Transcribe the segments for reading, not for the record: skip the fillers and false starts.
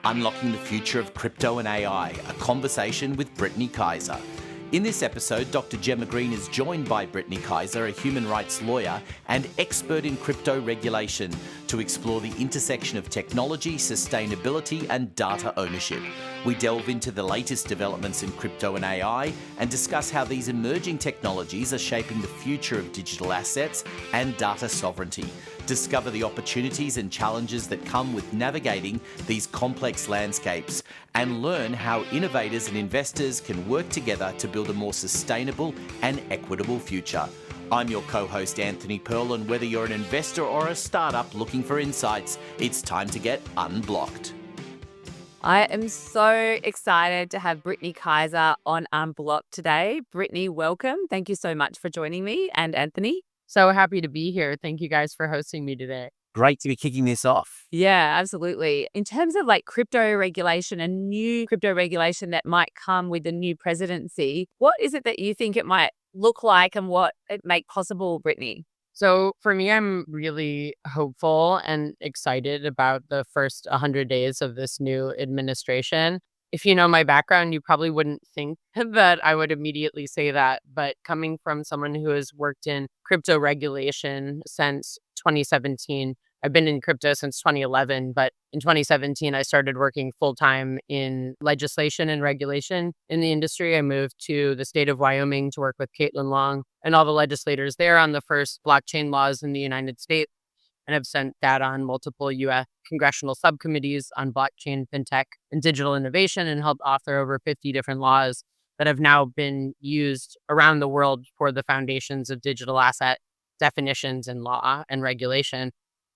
Unlocking the Future of Crypto and AI, a conversation with Brittany Kaiser. In this episode, Dr. Jemma Green is joined by Brittany Kaiser, a human rights lawyer and expert in crypto regulation, to explore the intersection of technology, sustainability, and data ownership. We delve into the latest developments in crypto and AI and discuss how these emerging technologies are shaping the future of digital assets and data sovereignty. Discover the opportunities and challenges that come with navigating these complex landscapes, and learn how innovators and investors can work together to build a more sustainable and equitable future. I'm your co-host Anthony Pearl, and whether you're an investor or a startup looking for insights, it's time to get unblocked. I am so excited to have Brittany Kaiser on UnBlock'd today. Brittany, welcome. Thank you so much for joining me, and Anthony. So happy to be here. Thank you guys for hosting me today. Great to be kicking this off. Yeah, absolutely. In terms of like crypto regulation and new crypto regulation that might come with the new presidency, what is it that you think it might look like and what it make possible, Brittany? So for me, I'm really hopeful and excited about the first 100 days of this new administration. If you know my background, you probably wouldn't think that I would immediately say that. But coming from someone who has worked in crypto regulation since 2017, I've been in crypto since 2011, but in 2017, I started working full-time in legislation and regulation in the industry. I moved to the state of Wyoming to work with Caitlin Long and all the legislators there on the first blockchain laws in the United States, and have sent that on multiple U.S. congressional subcommittees on blockchain, fintech, and digital innovation, and helped author over 50 different laws that have now been used around the world for the foundations of digital asset definitions and law and regulation.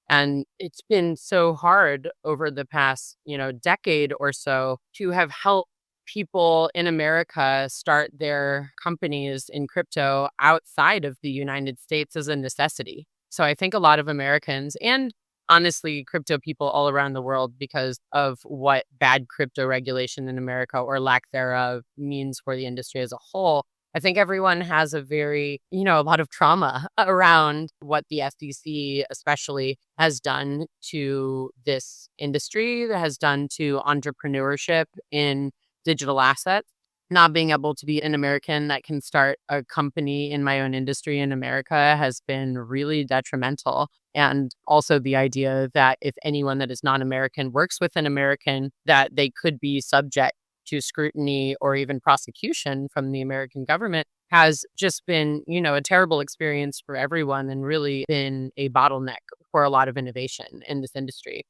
And it's been so hard over the past, decade or so to have helped people in America start their companies in crypto outside of the United States as a necessity. So I think a lot of Americans, and honestly, crypto people all around the world, because of what bad crypto regulation in America or lack thereof means for the industry as a whole, I think everyone has a lot of trauma around what the SEC especially has done to this industry, that has done to entrepreneurship in digital assets. Not being able to be an American that can start a company in my own industry in America has been really detrimental. And also the idea that if anyone that is non-American works with an American, that they could be subject to scrutiny or even prosecution from the American government has just been, a terrible experience for everyone and really been a bottleneck for a lot of innovation in this industry.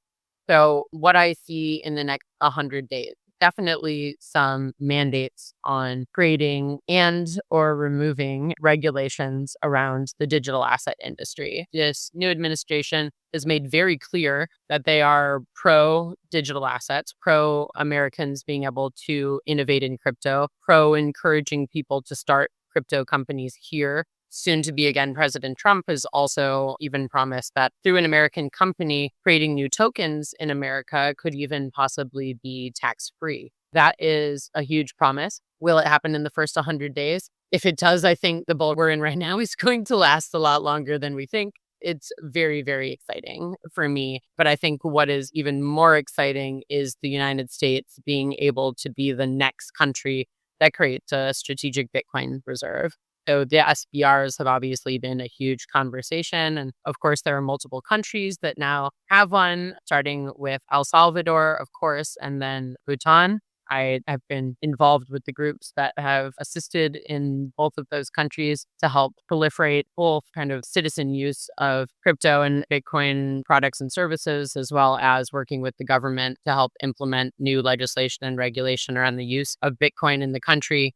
So what I see in the next 100 days, definitely some mandates on creating and or removing regulations around the digital asset industry. This new administration has made very clear that they are pro-digital assets, pro-Americans being able to innovate in crypto, pro-encouraging people to start crypto companies here. Soon to be again, President Trump has also even promised that through an American company, creating new tokens in America could even possibly be tax-free. That is a huge promise. Will it happen in the first 100 days? If it does, I think the bull we're in right now is going to last a lot longer than we think. It's very, very exciting for me. But I think what is even more exciting is the United States being able to be the next country that creates a strategic Bitcoin reserve. So the SBRs have obviously been a huge conversation. And of course, there are multiple countries that now have one, starting with El Salvador, of course, and then Bhutan. I have been involved with the groups that have assisted in both of those countries to help proliferate both kind of citizen use of crypto and Bitcoin products and services, as well as working with the government to help implement new legislation and regulation around the use of Bitcoin in the country.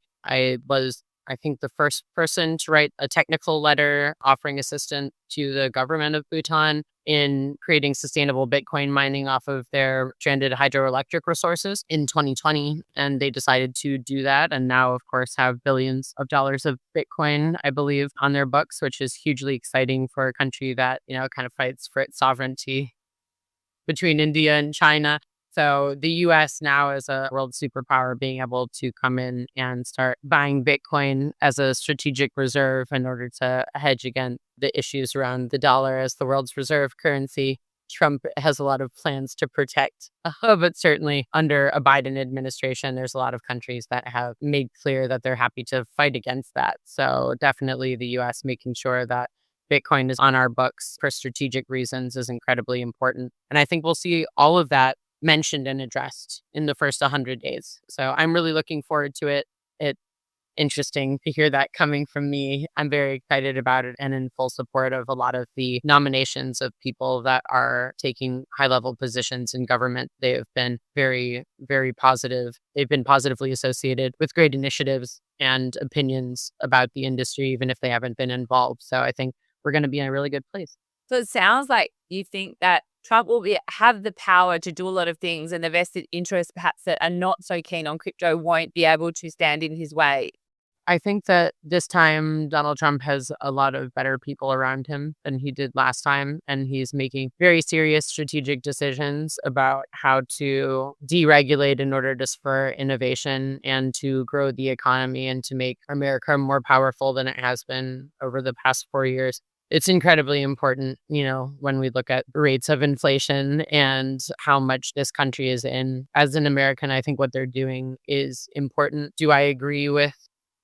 I think the first person to write a technical letter offering assistance to the government of Bhutan in creating sustainable Bitcoin mining off of their stranded hydroelectric resources in 2020. And they decided to do that. And now, of course, have billions of dollars of Bitcoin, I believe, on their books, which is hugely exciting for a country that, kind of fights for its sovereignty between India and China. So the US now as a world superpower being able to come in and start buying Bitcoin as a strategic reserve in order to hedge against the issues around the dollar as the world's reserve currency Trump has a lot of plans to protect. But certainly under a Biden administration, there's a lot of countries that have made clear that they're happy to fight against that. So definitely the US making sure that Bitcoin is on our books for strategic reasons is incredibly important. And I think we'll see all of that mentioned and addressed in the first 100 days. So I'm really looking forward to it. It's interesting to hear that coming from me. I'm very excited about it and in full support of a lot of the nominations of people that are taking high-level positions in government. They have been very, very positive. They've been positively associated with great initiatives and opinions about the industry, even if they haven't been involved. So I think we're going to be in a really good place. So it sounds like you think that Trump will have the power to do a lot of things, and the vested interests perhaps that are not so keen on crypto won't be able to stand in his way. I think that this time Donald Trump has a lot of better people around him than he did last time. And he's making very serious strategic decisions about how to deregulate in order to spur innovation and to grow the economy and to make America more powerful than it has been over the past 4 years. It's incredibly important, when we look at rates of inflation and how much this country is in. As an American, I think what they're doing is important. Do I agree with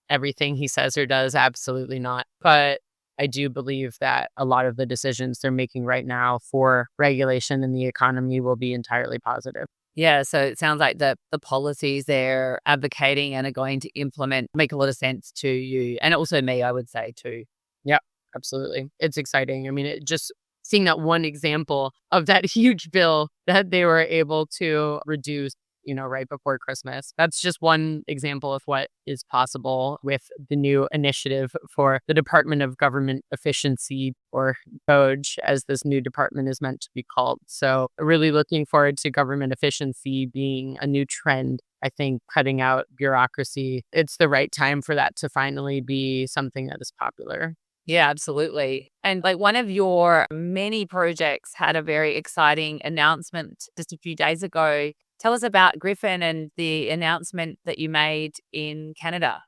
everything he says or does? Absolutely not. But I do believe that a lot of the decisions they're making right now for regulation in the economy will be entirely positive. Yeah, so it sounds like the policies they're advocating and are going to implement make a lot of sense to you, and also me, I would say too. Yeah, absolutely. It's exciting. I mean, just seeing that one example of that huge bill that they were able to reduce right before Christmas. That's just one example of what is possible with the new initiative for the Department of Government Efficiency, or DOGE, as this new department is meant to be called. So really looking forward to government efficiency being a new trend. I think cutting out bureaucracy, it's the right time for that to finally be something that is popular. Yeah, absolutely. And like one of your many projects had a very exciting announcement just a few days ago. Tell us about Gryphon and the announcement that you made in Canada.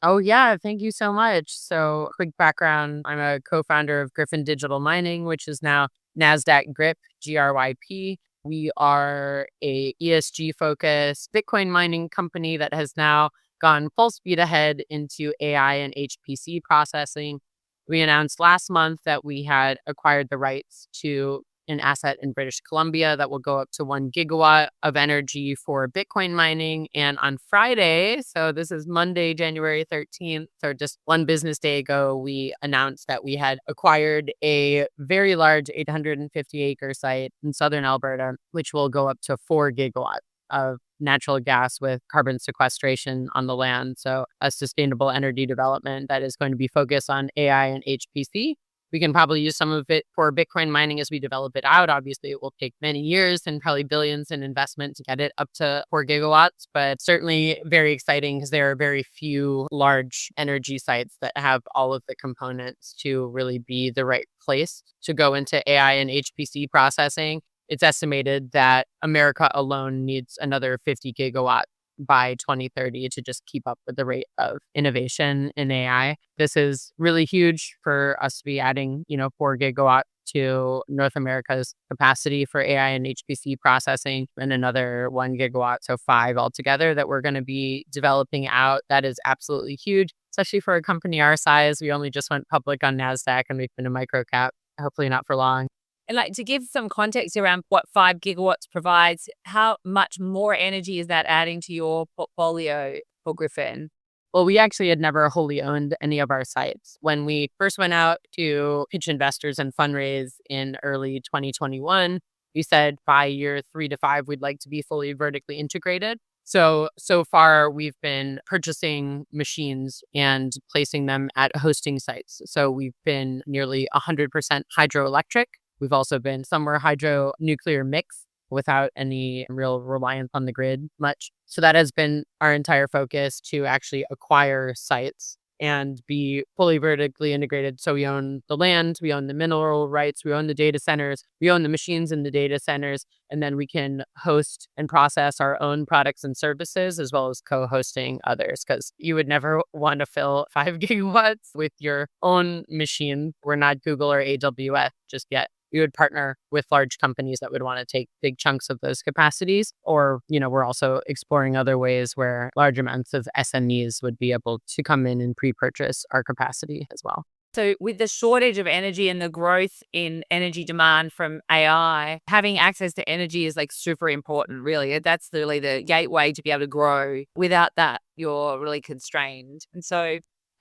Oh, yeah. Thank you so much. So quick background. I'm a co-founder of Gryphon Digital Mining, which is now NASDAQ GRYP, GRYP. We are a ESG-focused Bitcoin mining company that has now gone full speed ahead into AI and HPC processing. We announced last month that we had acquired the rights to an asset in British Columbia that will go up to 1 gigawatt of energy for Bitcoin mining. And on Friday, so this is Monday, January 13th, or just one business day ago, we announced that we had acquired a very large 850-acre site in southern Alberta, which will go up to 4 gigawatts of natural gas with carbon sequestration on the land. So a sustainable energy development that is going to be focused on AI and HPC. We can probably use some of it for Bitcoin mining as we develop it out. Obviously, it will take many years and probably billions in investment to get it up to 4 gigawatts, but certainly very exciting because there are very few large energy sites that have all of the components to really be the right place to go into AI and HPC processing. It's estimated that America alone needs another 50 gigawatts by 2030 to just keep up with the rate of innovation in AI. This is really huge for us to be adding, 4 gigawatts to North America's capacity for AI and HPC processing, and another 1 gigawatt, so 5 altogether that we're going to be developing out. That is absolutely huge, especially for a company our size. We only just went public on NASDAQ and we've been a micro cap, hopefully not for long. And like to give some context around what 5 gigawatts provides, how much more energy is that adding to your portfolio for Gryphon? Well, we actually had never wholly owned any of our sites. When we first went out to pitch investors and fundraise in early 2021, we said by year 3 to 5, we'd like to be fully vertically integrated. So far, we've been purchasing machines and placing them at hosting sites. So we've been nearly 100% hydroelectric. We've also been somewhere hydro nuclear mix without any real reliance on the grid much. So that has been our entire focus, to actually acquire sites and be fully vertically integrated. So we own the land, we own the mineral rights, we own the data centers, we own the machines in the data centers, and then we can host and process our own products and services as well as co-hosting others, because you would never want to fill 5 gigawatts with your own machine. We're not Google or AWS just yet. we would partner with large companies that would want to take big chunks of those capacities. Or, we're also exploring other ways where large amounts of SMEs would be able to come in and pre-purchase our capacity as well. So with the shortage of energy and the growth in energy demand from AI, having access to energy is like super important, really. That's really the gateway to be able to grow. Without that, you're really constrained.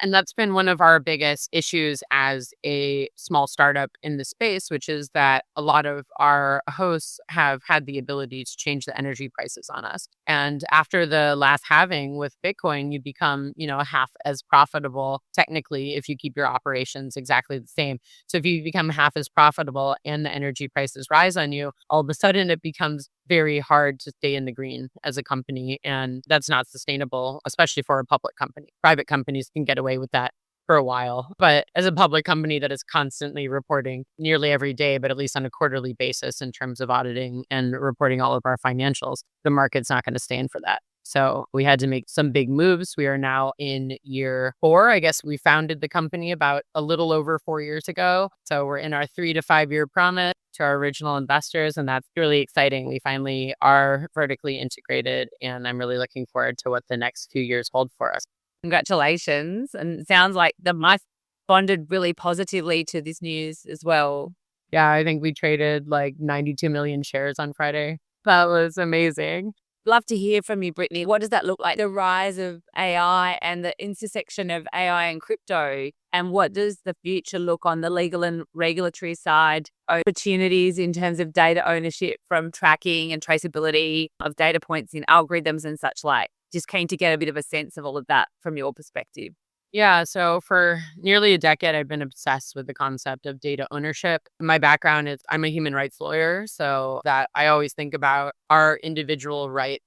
And that's been one of our biggest issues as a small startup in the space, which is that a lot of our hosts have had the ability to change the energy prices on us. And after the last halving with Bitcoin, you become, half as profitable technically if you keep your operations exactly the same. So if you become half as profitable and the energy prices rise on you, all of a sudden it becomes very hard to stay in the green as a company. And that's not sustainable, especially for a public company. Private companies can get away with that for a while. But as a public company that is constantly reporting nearly every day, but at least on a quarterly basis in terms of auditing and reporting all of our financials, the market's not going to stand for that. So we had to make some big moves. We are now in year 4. I guess we founded the company about a little over 4 years ago. So we're in our 3 to 5 year promise to our original investors. And that's really exciting. We finally are vertically integrated. And I'm really looking forward to what the next few years hold for us. Congratulations. And it sounds like the market responded really positively to this news as well. Yeah, I think we traded like 92 million shares on Friday. That was amazing. Love to hear from you, Brittany. What does that look like? The rise of AI and the intersection of AI and crypto. And what does the future look on the legal and regulatory side? Opportunities in terms of data ownership from tracking and traceability of data points in algorithms and such like. Just keen to get a bit of a sense of all of that from your perspective. Yeah, so for nearly a decade, I've been obsessed with the concept of data ownership. My background is I'm a human rights lawyer, so that I always think about our individual right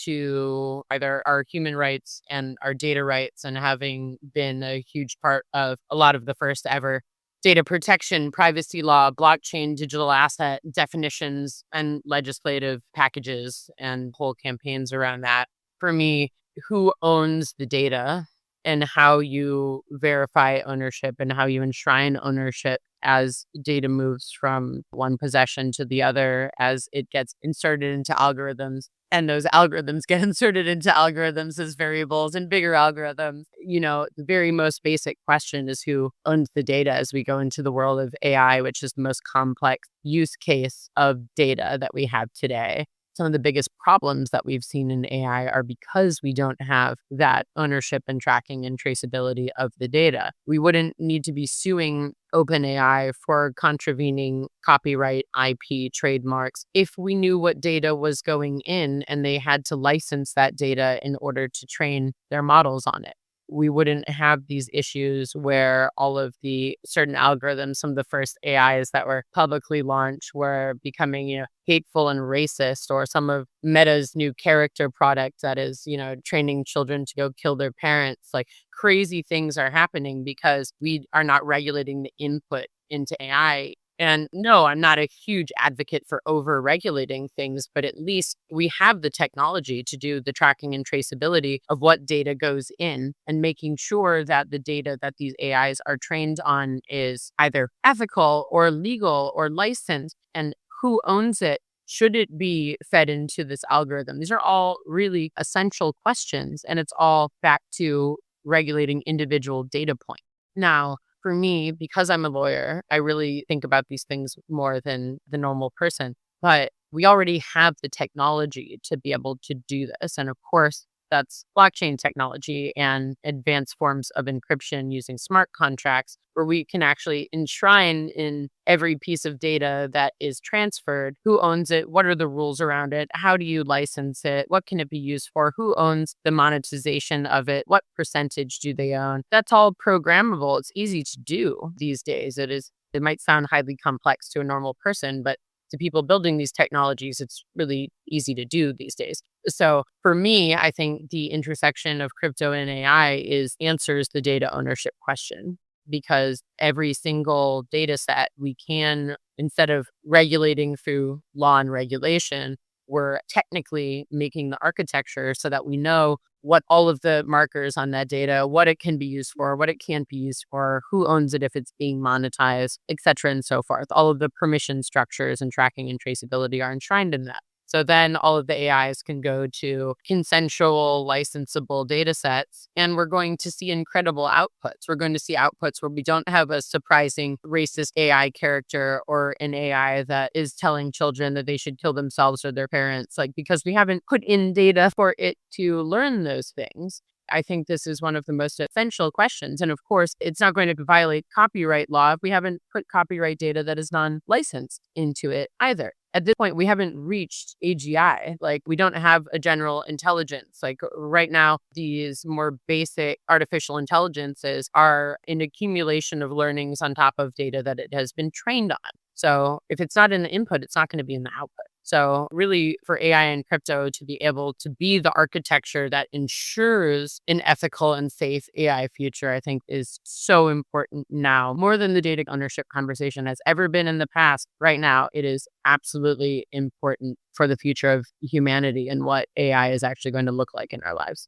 to either our human rights and our data rights, and having been a huge part of a lot of the first ever data protection, privacy law, blockchain, digital asset definitions, and legislative packages and whole campaigns around that. For me, who owns the data and how you verify ownership and how you enshrine ownership as data moves from one possession to the other, as it gets inserted into algorithms, and those algorithms get inserted into algorithms as variables and bigger algorithms. The very most basic question is who owns the data as we go into the world of AI, which is the most complex use case of data that we have today. Some of the biggest problems that we've seen in AI are because we don't have that ownership and tracking and traceability of the data. We wouldn't need to be suing OpenAI for contravening copyright, IP, trademarks if we knew what data was going in and they had to license that data in order to train their models on it. We wouldn't have these issues where all of the certain algorithms, some of the first AIs that were publicly launched, were becoming, hateful and racist, or some of Meta's new character product that is, training children to go kill their parents. Like, crazy things are happening because we are not regulating the input into AI. And no, I'm not a huge advocate for over-regulating things, but at least we have the technology to do the tracking and traceability of what data goes in, and making sure that the data that these AIs are trained on is either ethical or legal or licensed, and who owns it. Should it be fed into this algorithm? These are all really essential questions, and it's all back to regulating individual data points. Now, for me, because I'm a lawyer, I really think about these things more than the normal person. But we already have the technology to be able to do this. And of course, that's blockchain technology and advanced forms of encryption using smart contracts, where we can actually enshrine in every piece of data that is transferred who owns it, what are the rules around it, how do you license it, what can it be used for, who owns the monetization of it, what percentage do they own. That's all programmable. It's easy to do these days. It might sound highly complex to a normal person, but to people building these technologies, it's really easy to do these days. So for me, I think the intersection of crypto and AI answers the data ownership question, because every single data set we can, instead of regulating through law and regulation, we're technically making the architecture so that we know what all of the markers on that data, what it can be used for, what it can't be used for, who owns it if it's being monetized, et cetera, and so forth. All of the permission structures and tracking and traceability are enshrined in that. So then all of the AIs can go to consensual, licensable data sets, and we're going to see incredible outputs. We're going to see outputs where we don't have a surprising racist AI character or an AI that is telling children that they should kill themselves or their parents, like because we haven't put in data for it to learn those things. I think this is one of the most essential questions. And of course, it's not going to violate copyright law if we haven't put copyright data that is non-licensed into it either. At this point, we haven't reached AGI. Like, we don't have a general intelligence. Like right now, these more basic artificial intelligences are an accumulation of learnings on top of data that it has been trained on. So if it's not in the input, it's not going to be in the output. So really, for AI and crypto to be able to be the architecture that ensures an ethical and safe AI future, I think is so important now, more than the data ownership conversation has ever been in the past. Right now, it is absolutely important for the future of humanity and what AI is actually going to look like in our lives.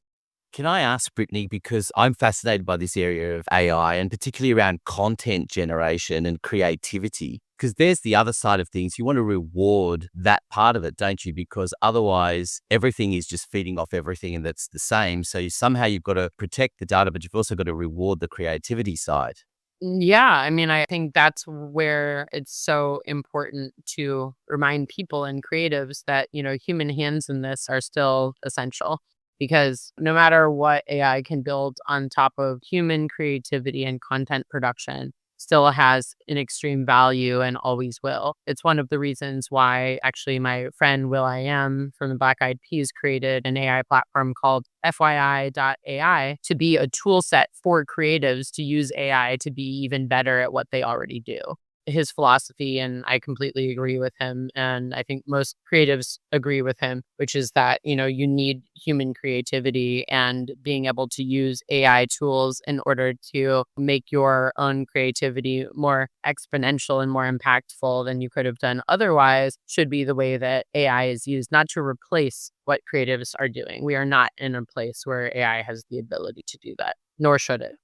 Can I ask, Brittany, because I'm fascinated by this area of AI and particularly around content generation and creativity, because there's the other side of things. You want to reward that part of it, don't you? Because otherwise everything is just feeding off everything and that's the same. So somehow you've got to protect the data, but you've also got to reward the creativity side. Yeah, I mean, I think that's where it's so important to remind people and creatives that, human hands in this are still essential. Because no matter what AI can build on top of human creativity and content production, still has an extreme value and always will. It's one of the reasons why actually my friend Will I Am from the Black Eyed Peas created an AI platform called FYI.ai to be a tool set for creatives to use AI to be even better at what they already do. His philosophy, and I completely agree with him, and I think most creatives agree with him, which is that, you need human creativity and being able to use AI tools in order to make your own creativity more exponential and more impactful than you could have done otherwise should be the way that AI is used, not to replace what creatives are doing. We are not in a place where AI has the ability to do that, nor should it.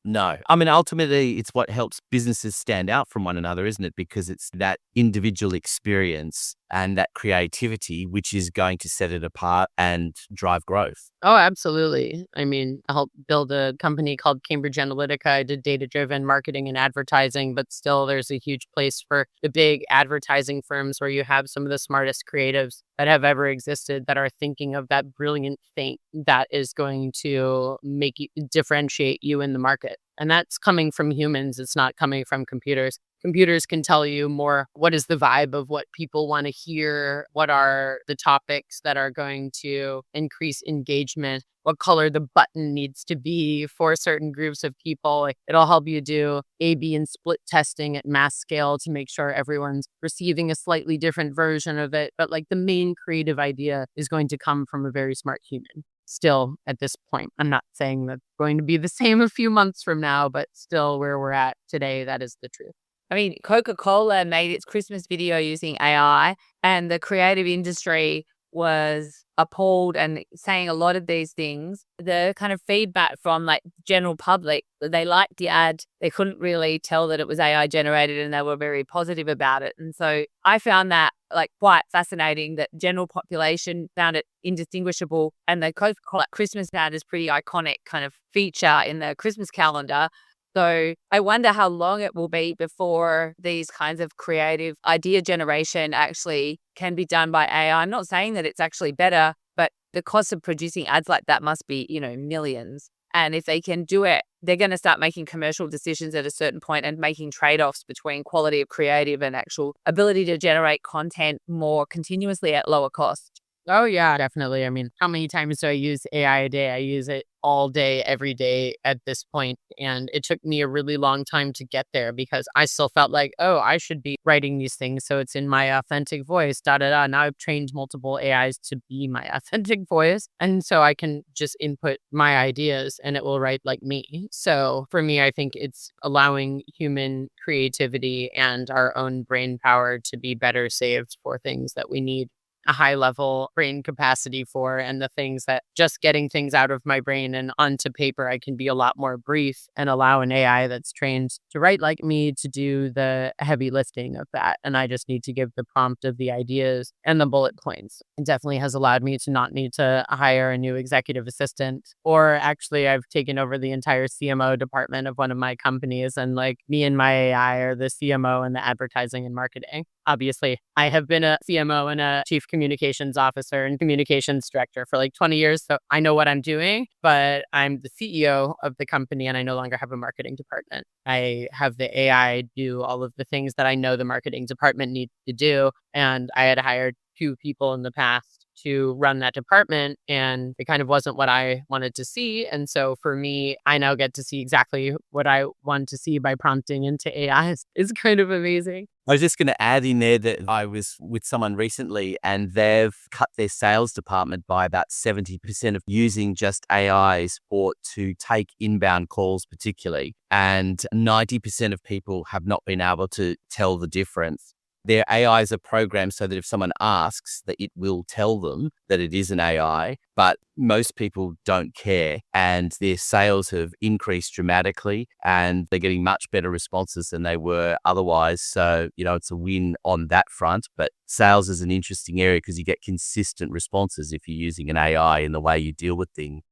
No. I mean, ultimately, it's what helps businesses stand out from one another, isn't it? Because it's that individual experience and that creativity which is going to set it apart and drive growth. Oh, absolutely. I mean, I helped build a company called Cambridge Analytica. I did data-driven marketing and advertising, but still there's a huge place for the big advertising firms where you have some of the smartest creatives that have ever existed that are thinking of that brilliant thing that is going to make you differentiate you in the market. And that's coming from humans. It's not coming from computers. Computers can tell you more what is the vibe of what people want to hear, what are the topics that are going to increase engagement, what color the button needs to be for certain groups of people. Like, it'll help you do A/B and split testing at mass scale to make sure everyone's receiving a slightly different version of it. But like, the main creative idea is going to come from a very smart human. Still, at this point, I'm not saying that's going to be the same a few months from now, but still where we're at today, that is the truth. I mean, Coca-Cola made its Christmas video using AI, and the creative industry was appalled and saying a lot of these things. The kind of feedback from like general public, they liked the ad. They couldn't really tell that it was AI generated, and they were very positive about it. And so I found that like quite fascinating that general population found it indistinguishable. And the Coca-Cola Christmas ad is pretty iconic kind of feature in the Christmas calendar. So I wonder how long it will be before these kinds of creative idea generation actually can be done by AI. I'm not saying that it's actually better, but the cost of producing ads like that must be, millions. And if they can do it, they're going to start making commercial decisions at a certain point and making trade-offs between quality of creative and actual ability to generate content more continuously at lower cost. Oh, yeah, definitely. I mean, how many times do I use AI a day? I use it all day, every day at this point. And it took me a really long time to get there because I still felt like, oh, I should be writing these things so it's in my authentic voice, da da da. Now I've trained multiple AIs to be my authentic voice. And so I can just input my ideas and it will write like me. So for me, I think it's allowing human creativity and our own brain power to be better saved for things that we need. a high level brain capacity for, and the things that just getting things out of my brain and onto paper, I can be a lot more brief and allow an AI that's trained to write like me to do the heavy lifting of that. And I just need to give the prompt of the ideas and the bullet points. It definitely has allowed me to not need to hire a new executive assistant. Or actually, I've taken over the entire CMO department of one of my companies, and like me and my AI are the CMO and the advertising and marketing. Obviously, I have been a CMO and a chief communications officer and communications director for like 20 years. So I know what I'm doing, but I'm the CEO of the company and I no longer have a marketing department. I have the AI do all of the things that I know the marketing department needs to do. And I had hired 2 people in the past to run that department, and it kind of wasn't what I wanted to see. And so for me, I now get to see exactly what I want to see by prompting into AI. It's kind of amazing. I was just going to add in there that I was with someone recently and they've cut their sales department by about 70% of using just AI support to take inbound calls particularly. And 90% of people have not been able to tell the difference. Their AIs are programmed so that if someone asks, that it will tell them that it is an AI, but most people don't care. And their sales have increased dramatically and they're getting much better responses than they were otherwise. So, it's a win on that front. But sales is an interesting area because you get consistent responses if you're using an AI in the way you deal with things.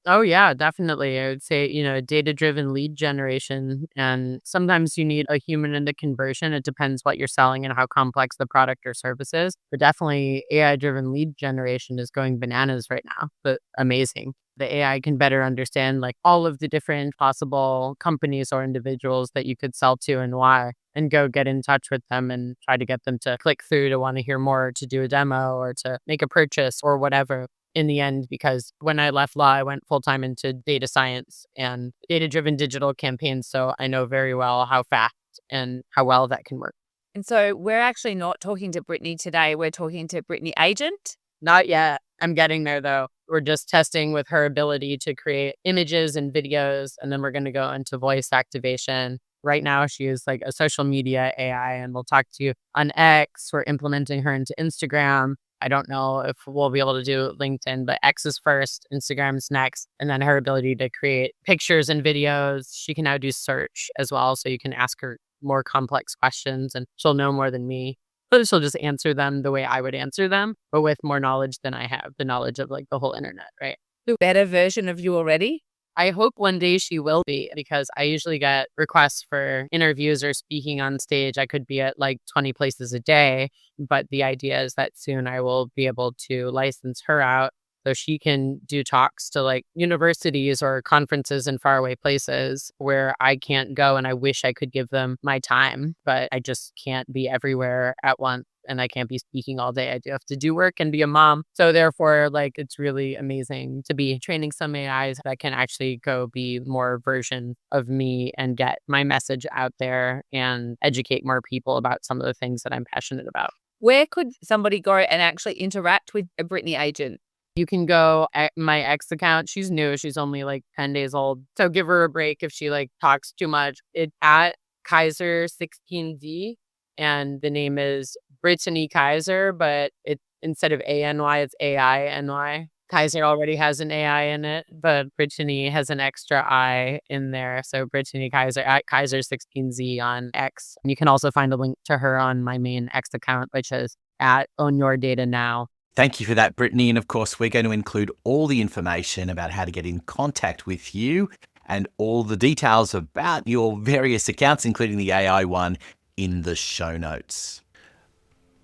Oh, yeah, definitely. I would say, data-driven lead generation. And sometimes you need a human in the conversion. It depends what you're selling and how complex the product or service is. But definitely AI-driven lead generation is going bananas right now, but amazing. The AI can better understand like all of the different possible companies or individuals that you could sell to and why, and go get in touch with them and try to get them to click through to want to hear more, to do a demo or to make a purchase or whatever. In the end, because when I left law, I went full-time into data science and data-driven digital campaigns. So I know very well how fast and how well that can work. And so we're actually not talking to Brittany today. We're talking to Brittany Agent. Not yet. I'm getting there, though. We're just testing with her ability to create images and videos, and then we're going to go into voice activation. Right now, she is like a social media AI, and we'll talk to you on X. We're implementing her into Instagram. I don't know if we'll be able to do LinkedIn, but X is first, Instagram's next, and then her ability to create pictures and videos. She can now do search as well, so you can ask her more complex questions, and she'll know more than me. But she'll just answer them the way I would answer them, but with more knowledge than I have, the knowledge of like the whole internet, right? The better version of you already? I hope one day she will be, because I usually get requests for interviews or speaking on stage. I could be at like 20 places a day, but the idea is that soon I will be able to license her out so she can do talks to like universities or conferences in faraway places where I can't go, and I wish I could give them my time, but I just can't be everywhere at once. And I can't be speaking all day. I do have to do work and be a mom. So therefore, like, it's really amazing to be training some AIs that can actually go be more version of me and get my message out there and educate more people about some of the things that I'm passionate about. Where could somebody go and actually interact with a Brittany Agent? You can go at my X account. She's new. She's only like 10 days old. So give her a break if she like talks too much. It's at Kaiser16Z. And the name is Brittany Kaiser, but it's instead of ANY, it's AINY. Kaiser already has an AI in it, but Brittany has an extra I in there. So Brittany Kaiser at Kaiser16Z on X. And you can also find a link to her on my main X account, which is at Own Your Data Now. Thank you for that, Brittany. And of course, we're going to include all the information about how to get in contact with you and all the details about your various accounts, including the AI one, in the show notes.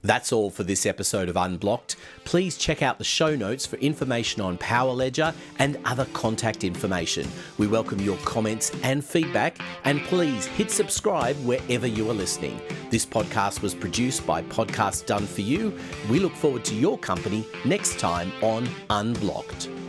That's all for this episode of UnBlock'd. Please check out the show notes for information on Power Ledger and other contact information. We welcome your comments and feedback, and please hit subscribe wherever you are listening. This podcast was produced by Podcasts Done For You. We look forward to your company next time on UnBlock'd.